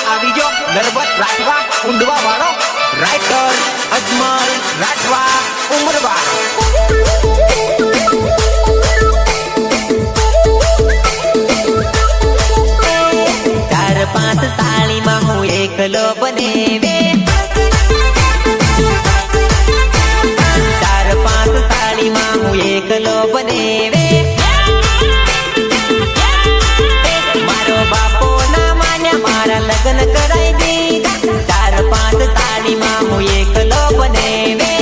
આવી ગયો નરબત રાઠવા ઊંડવા વાળો રાઇટર અજમલ રાઠવા ઉમરવા ચાર પાંચ સાળીમાં હું એકલો બનેવે ચાર પાંચ સાળીમાં હું એકલો બનેવે મારો બાપો ના માન્યા મારા લગ્ન કરાઈ દીધા ચાર પાંચ સાળીમાં હું એકલો બનેવે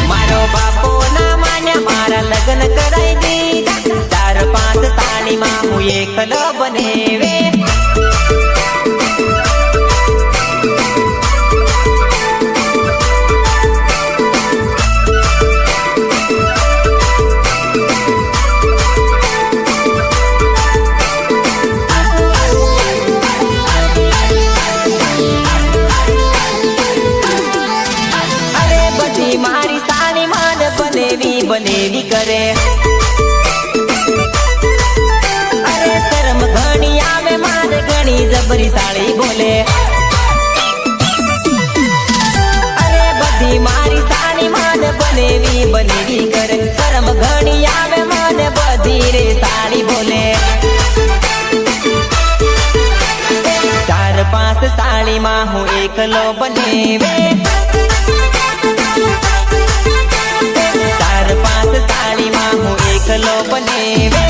મારો બાપો ના માન્યા મારા લગ્ન કરાઈ દીધા ચાર પાંચ સાળીમાં હું એકલો બનેવે મારી સાની માન બનેવી કરે અરે શરમ ઘણી આવે મારે ઘણી જબરી સાળી બોલે અરે બધી મારી સાની માન બનેવી કરે શરમ ઘણી આવે મને બધી રે સાળી બોલે ચાર પાંચ સાળીમાં હું એકલો બનેવે ચાર પાંચ સાળીમાં હું એકલો બનેવે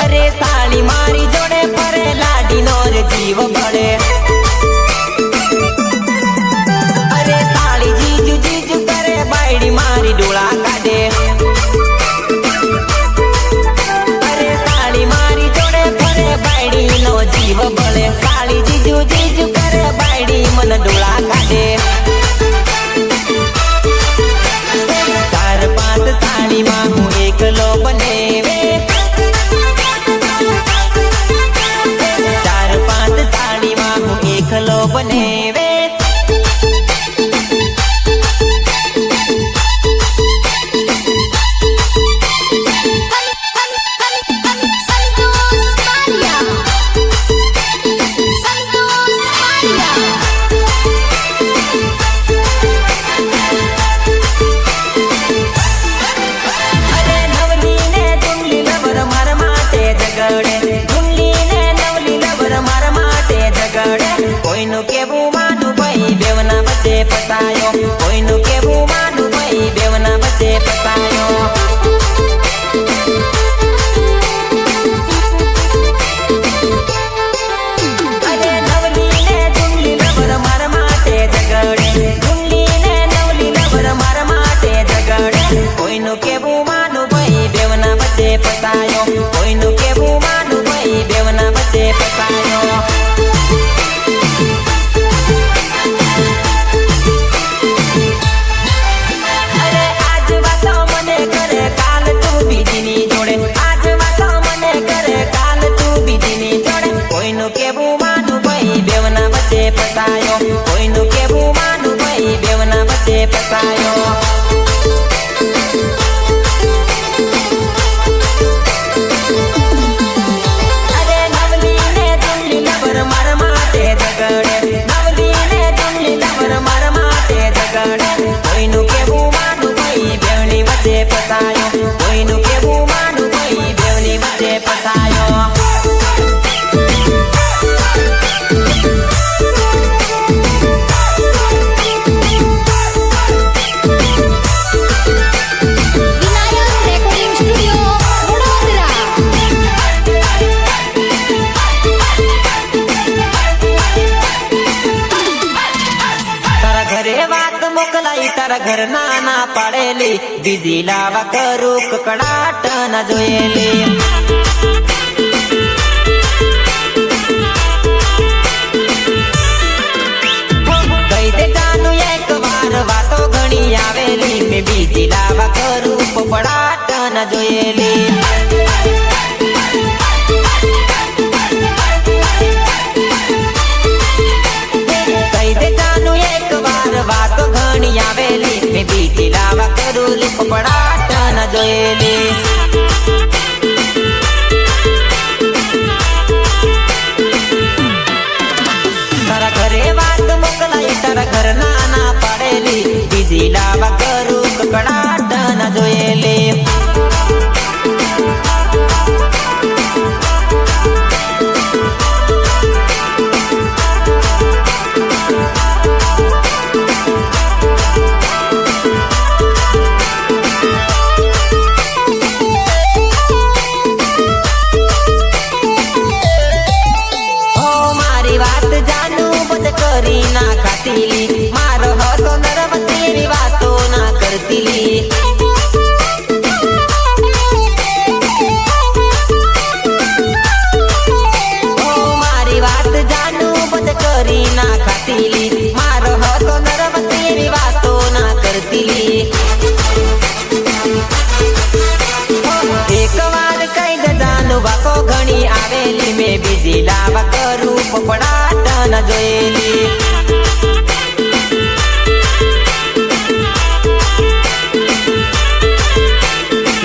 અરે સાળી મારી જોડે ફરે લાડીનો રે જીવ ભળે મારી ડોળા કાઢે અરે સાળી મારી જોડે ફરે બાયડી નો જીવ બળે સાળી જીજુ કરે બાયડી મને ડોળા કાઢે ચાર પાંચ સાળીમાં હું એકલો બનેવે ચાર પાંચ સાળીમાં હું એકલો બનેવે કોઈનું કેવું માનું ભાઈ બેવના વચ્ચે ફસાયો કોઈનું કેવું માનું ભાઈ બેવના વચ્ચે ફસાયો અરે નવલી ને જુમલી લવર મારા માટે ઝગડે જુમલી ને નવલી લવર મારા માટે ઝગડે કોઈનું કેવું માનું ભાઈ બેવના વચ્ચે ફસાયો કોઈનું કેવું માનું ભાઈ બેવના વચ્ચે ફસાયો કોઈનું કેવું માનું ભાઈ બેવના વચ્ચે ફસાયો કોઈનું કેવું માનું ભાઈ બેવના વચ્ચે ફસાયો અરે નવલી ને જુમલી લવર મારા માટે ઝગડે નવલી ને જુમલી લવર મારા માટે ઝગડે કોઈનું કેવું માનું ભાઈ બેવની વચ્ચે ફસાયો કોઈનું કેવું માનું ભાઈ બેવની વચ્ચે ફસાયો તારા ઘર ના પાડેલી બીજી લાવા કરું કકડાટ ના જોયેલી કઈ દે જાનું એક વાર જોયેલી. કહી દે જાનું એક વાર વાતો ઘણી આવેલી, મેં બીજી લાવા કરું લીપપડાટ ન જોયેલી. તારા ઘરે વાત મોકલાય તારા ઘર ના પાડેલી, બીજી લાવા કરું કકડાટ ન જોયેલી. કરી ના ખાતીલી, મારો હતો નરમતી વાતો ના કરતીલી. મારી વાત જાનું બંધ કરી ના ખાતીલી, મારો હતો નરમતી વાતો ના કરતીલી. એક વાર કઈ દે જાનું વાકો ઘણી આવેલી, મેં બીજી લાવા કરું પપડાટ ન જોયેલી.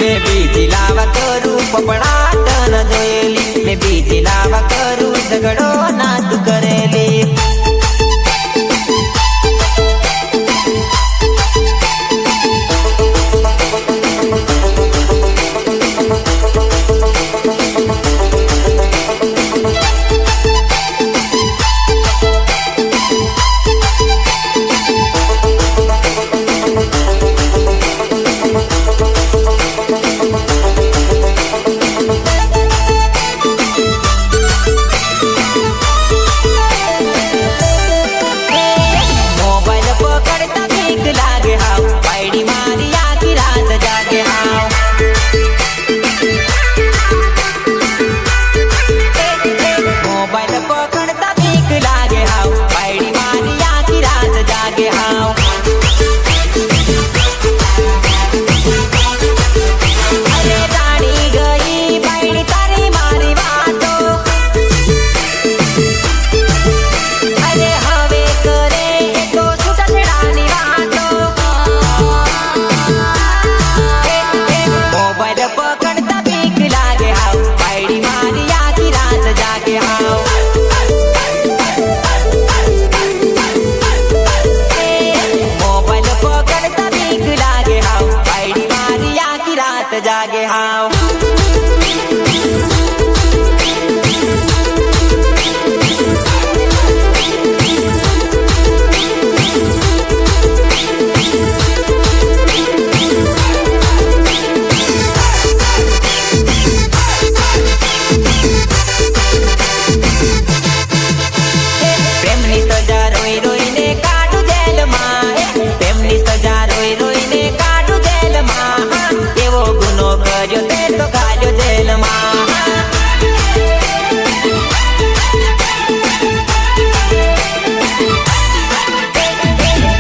મેં બીજી લાવા કરું પપડાટ ન જોયેલી, મેં બીજી લાવા કરું ઝઘડો ના તું કરેલી. જાગે હાવ પ્રેમની સજા રોઈ રોઈને કાઢું જેલમાં, પ્રેમની સજા રોઈ રોઈને કાઢું જેલમાં. એવો ગુનો કર્યો તે તો કાઢ્યો જેલમાં.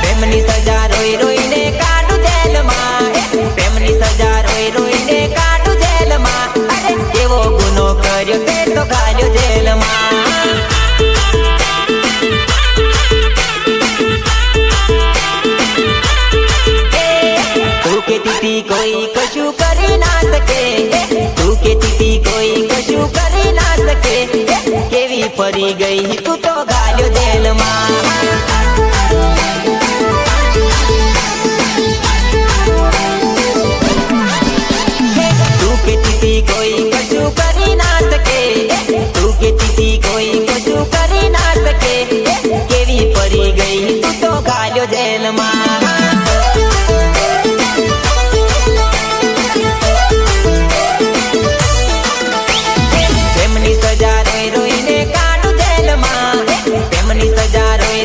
પ્રેમની સજા રોઈ રોઈને કાઢું જેલમાં, પ્રેમની સજા રોઈ રોઈને કાઢું જેલમાં. અરે એવો ગુનો કર્યો તે તો કાઢ્યો જેલમાં. કોઈ કશું કરી ના શકે, તું કેતી તી કોઈ કશું કરી ના શકે. કેવી પડી ગઈ તું તો ગાલ્યો જેલમાં. તું કેતી તી કોઈ કશું કરી ના શકે, તું કેતી તી કોઈ કશું કરી ના શકે. કેવી પડી ગઈ તું તો ગાલ્યો જેલમાં. સજા રોઈ રોઈને કાઢું જેલમાં, પ્રેમની સજા રોઈ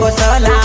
એવો સલાહ